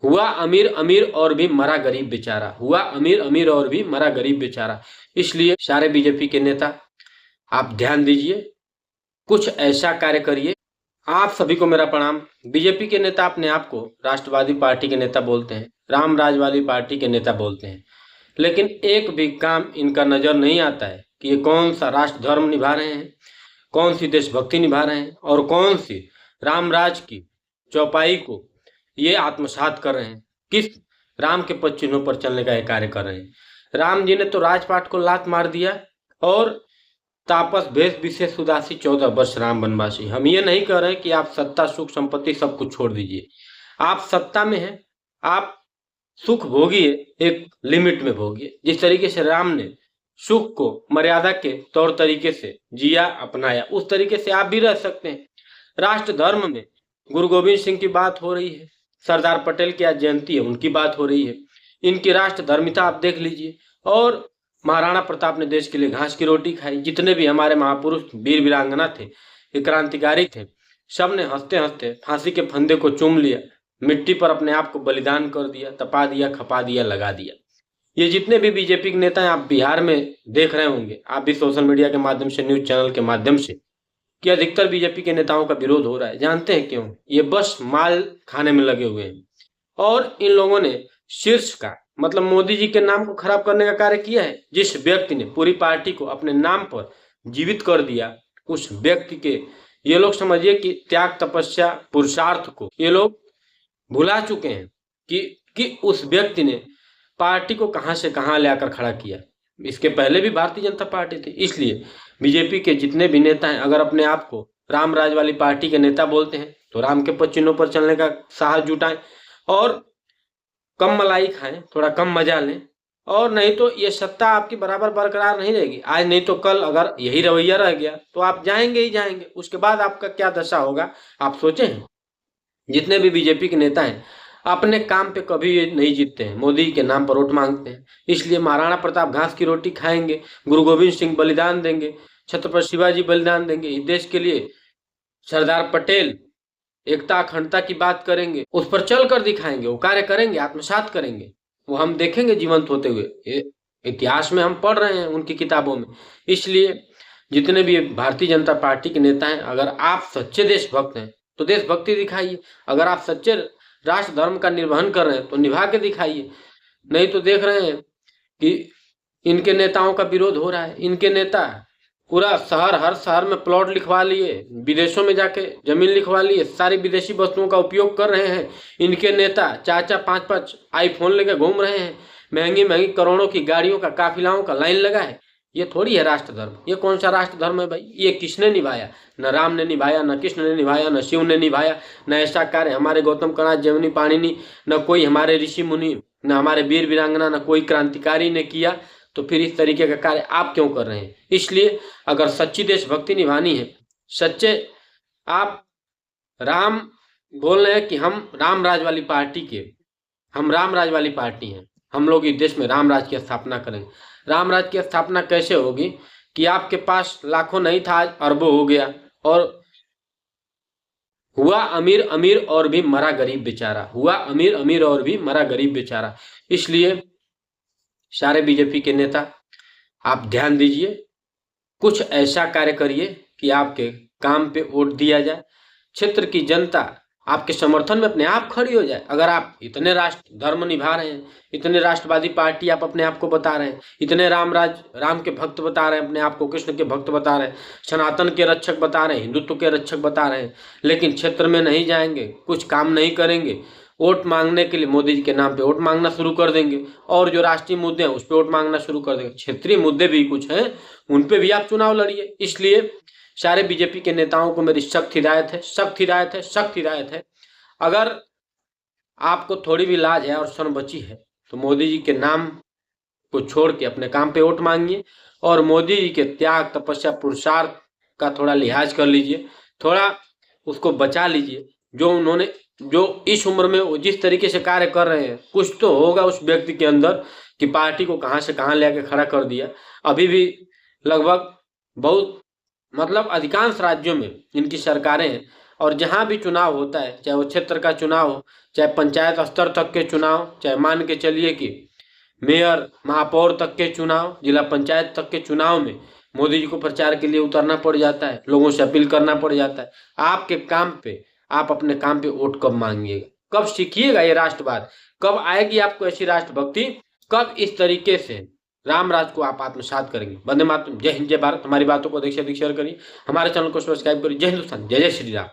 हुआ अमीर अमीर और भी मरा गरीब बेचारा, हुआ अमीर अमीर और भी मरा गरीब बेचारा। इसलिए सारे बीजेपी के नेता आप ध्यान दीजिए, कुछ ऐसा कार्य करिए। आप सभी को मेरा प्रणाम। बीजेपी के नेता अपने आप को राष्ट्रवादी पार्टी के नेता बोलते हैं, राम राज वाली पार्टी के नेता बोलते हैं, लेकिन एक भी काम इनका नजर नहीं आता है कि ये कौन सा राष्ट्र धर्म निभा रहे हैं, कौन सी देशभक्ति निभा रहे हैं और कौन सी रामराज की चौपाई को ये आत्मसात कर रहे हैं, किस राम के पद चिन्हों पर चलने का ये कार्य कर रहे हैं। राम जी ने तो राजपाट को लात मार दिया और तापस भेष विशेष उदासी 14 वर्ष राम वनवासी। हम ये नहीं कह रहे कि आप सत्ता सुख संपत्ति सब कुछ छोड़ दीजिए, आप सत्ता में हैं, आप सुख भोगिए, एक लिमिट में भोगिए। जिस तरीके से राम ने सुख को मर्यादा के तौर तरीके से जिया अपनाया, उस तरीके से आप भी रह सकते हैं। राष्ट्र धर्म में गुरु गोविंद सिंह की बात हो रही है, सरदार पटेल की आज जयंती है, उनकी बात हो रही है। इनकी राष्ट्र धर्मिता आप देख लीजिए। और महाराणा प्रताप ने देश के लिए घास की रोटी खाई। जितने भी हमारे महापुरुष वीर वीरांगना थे, ये क्रांतिकारी थे, सब ने हंसते हंसते फांसी के फंदे को चूम लिया, मिट्टी पर अपने आप को बलिदान कर दिया, तपा दिया, खपा दिया, लगा दिया। ये जितने भी बीजेपी के नेता हैं, आप बिहार में देख रहे होंगे, आप भी सोशल मीडिया के माध्यम से, न्यूज चैनल के माध्यम से, कि अधिकतर बीजेपी के नेताओं का विरोध हो रहा है। जानते हैं क्यों? ये बस माल खाने में लगे हुए हैं। और इन लोगों ने शीर्ष का मतलब मोदी जी के नाम को खराब करने का कार्य किया है। जिस व्यक्ति ने पूरी पार्टी को अपने नाम पर जीवित कर दिया, उस व्यक्ति के ये लोग समझिए कि त्याग तपस्या पुरुषार्थ को ये लोग भुला चुके हैं कि उस व्यक्ति ने पार्टी को कहां से कहां ले आकर खड़ा किया। इसके पहले भी भारतीय जनता पार्टी थी। इसलिए बीजेपी के जितने भी नेता हैं, अगर अपने आप को राम राज वाली पार्टी के नेता बोलते हैं तो राम के पद चिन्हों पर चलने का साहस जुटाएं और कम मलाई खाएं, थोड़ा कम मजा लें। और नहीं तो ये सत्ता आपकी बराबर बरकरार नहीं रहेगी। आज नहीं तो कल अगर यही रवैया रह गया तो आप जाएंगे ही जाएंगे। उसके बाद आपका क्या दशा होगा आप सोचे हैं? जितने भी बीजेपी के नेता हैं, अपने काम पे कभी नहीं जीतते हैं, मोदी के नाम पर वोट मांगते हैं। इसलिए महाराणा प्रताप घास की रोटी खाएंगे, गुरु गोविंद सिंह बलिदान देंगे, छत्रपति शिवाजी बलिदान देंगे इस देश के लिए, सरदार पटेल एकता अखंडता की बात करेंगे, उस पर चल कर दिखाएंगे, वो कार्य करेंगे, आत्मसात करेंगे, वो हम देखेंगे जीवंत होते हुए। इतिहास में हम पढ़ रहे हैं उनकी किताबों में। इसलिए जितने भी भारतीय जनता पार्टी के नेता हैं, अगर आप सच्चे देशभक्त हैं तो देशभक्ति दिखाइए, अगर आप सच्चे राष्ट्र धर्म का निर्वहन कर रहे हैं तो निभा के दिखाइए। नहीं तो देख रहे हैं कि इनके नेताओं का विरोध हो रहा है। इनके नेता पूरा हर शहर में प्लॉट लिखवा लिए, विदेशों में जाके जमीन लिखवा लिए, सारी विदेशी वस्तुओं का उपयोग कर रहे हैं। इनके नेता 4-4 5-5 आईफोन लेकर घूम रहे हैं, महंगी महंगी करोड़ों की गाड़ियों का काफिलाओं का लाइन लगा है। ये थोड़ी है राष्ट्र धर्म। ये कौन सा राष्ट्र धर्म है भाई? ये किसने निभाया? न राम ने निभाया, न कृष्ण ने निभाया, न शिव ने निभाया, न ऐसा कार्य हमारे गौतम कणाद, जमुनी पाणिनि, न कोई हमारे ऋषि मुनि, न हमारे वीर वीरांगना, न कोई क्रांतिकारी ने किया। तो फिर इस तरीके का कार्य आप क्यों कर रहे हैं? इसलिए अगर सच्ची देशभक्ति निभानी है, सच्चे आप राम बोल रहे हैं कि हम राम राज वाली पार्टी के, हम राम राज वाली पार्टी हैं, हम लोग इस देश में राम राज की स्थापना करेंगे। राम राज की स्थापना कैसे होगी कि आपके पास लाखों नहीं था, आज अरबों हो गया, और हुआ अमीर अमीर और भी मरा गरीब बेचारा, हुआ अमीर अमीर और भी मरा गरीब बेचारा। इसलिए सारे बीजेपी के नेता आप ध्यान दीजिए, कुछ ऐसा कार्य करिए कि आपके काम पे वोट दिया जाए, क्षेत्र की जनता आपके समर्थन में अपने आप खड़ी हो जाए। अगर आप इतने राष्ट्र धर्म निभा रहे हैं, इतने राष्ट्रवादी पार्टी आप अपने आप को बता रहे हैं, इतने राम के भक्त बता रहे हैं अपने आप को, कृष्ण के भक्त बता रहे हैं, सनातन के रक्षक बता रहे हैं, हिंदुत्व के रक्षक बता रहे हैं, लेकिन क्षेत्र में नहीं जाएंगे, कुछ काम नहीं करेंगे, वोट मांगने के लिए मोदी जी के नाम पे वोट मांगना शुरू कर देंगे, और जो राष्ट्रीय मुद्दे हैं उस पर वोट मांगना शुरू कर देंगे। क्षेत्रीय मुद्दे भी कुछ हैं, उन पे भी आप चुनाव लड़िए। इसलिए सारे बीजेपी के नेताओं को मेरी सख्त हिदायत है, सख्त हिदायत है, सख्त हिदायत है, अगर आपको थोड़ी भी लाज है और शर्म बची है तो मोदी जी के नाम को छोड़ के अपने काम पे वोट मांगिए, और मोदी जी के त्याग तपस्या पुरुषार्थ का थोड़ा लिहाज कर लीजिए, थोड़ा उसको बचा लीजिए। जो उन्होंने, जो इस उम्र में वो जिस तरीके से कार्य कर रहे हैं, कुछ तो होगा उस व्यक्ति के अंदर कि पार्टी को कहां से कहां ले आके खड़ा कर दिया। अभी भी लगभग बहुत मतलब अधिकांश राज्यों में इनकी सरकारें हैं, और जहां भी चुनाव होता है, चाहे वो क्षेत्र का चुनाव हो, चाहे पंचायत स्तर तक के चुनाव, चाहे मान के चलिए कि मेयर, महापौर तक के चुनाव, जिला पंचायत तक के चुनाव में मोदी जी को प्रचार के लिए उतरना पड़ जाता है, लोगों से अपील करना पड़ जाता है। आपके काम पे, आप अपने काम पे वोट कब मांगिएगा, कब सीखिएगा ये राष्ट्रवाद, कब आएगी आपको ऐसी राष्ट्रभक्ति, कब इस तरीके से राम राज को आप आत्मसात करेंगे। वंदे मातरम। जय हिंद, जय भारत। हमारी बातों को अधिक से अधिक शेयर करिए, हमारे चैनल को सब्सक्राइब करिए। जय हिंदुस्तान, जय जय श्री राम।